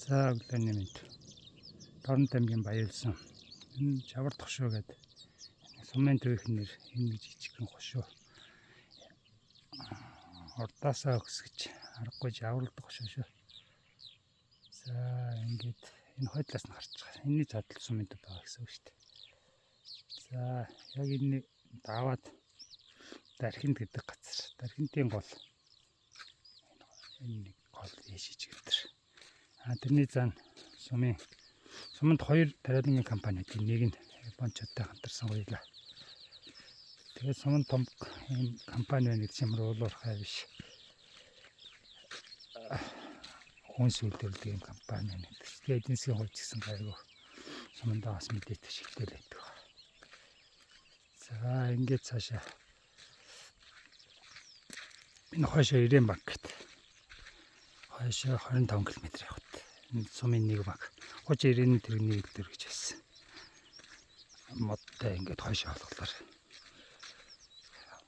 За өглөөний мэд. Торнт аймгийн Баялсан. Энэ Чавар тохшоо гэдэг сумын төвхнэр энэ жижигхэн хошуу. Ордоосоо өсгөж аргагүй жавралдаг хошуу шүү. За ингээд энэ хойдлоос нь гарч байгаа. Энэний задал сумын төв байгаа гэсэн үг шүү дээ. За яг энэ даваад Дархинд гэдэг газар. Дархинтын гол. Энэ гол яшиж гэдэг. Тэрний зан суманд хоёр тариалангийн компани гэдэг. Нэг нь Япончуудтай хамтарсан гоёлаа. Тэгээд суманд том ийм компани байна гэдэг чинь уулуурхай биш. Хүн сүлдэрдэг ийм компани байна гэдэг. Тэгээд эдийн засгийн хувьд гэсэн гайгүй сумандаа бас мэдээтэй шигтэл байдаг. За ингээд цаашаа энэ хойшоо Ирээн банк гэдэг. Хойшоо 25 км явах. Энэ сумын нэг баг. 30-90 тэрэгний ил дээр гэж хэлсэн. Модтай ингээд хойшоо болохоор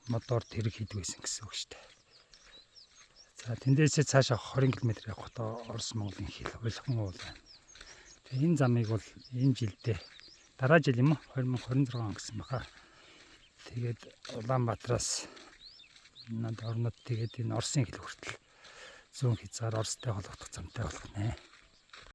модоор тэрэг хийдэг байсан гэсэн үг шүү дээ. За тэндээсээ цаашаа 20 км явахдаа Орос Монголын хил Улхан уул байна. Тэгээ энэ замыг бол энэ жилдээ дараа жил юм уу 2026 он гэсэн баха. Тэгээд Улаанбаатараас над орнод тэгээд энэ Оросын хил хүртэл зүүн хязгаар Оростой холбогдох замтай болох нэ.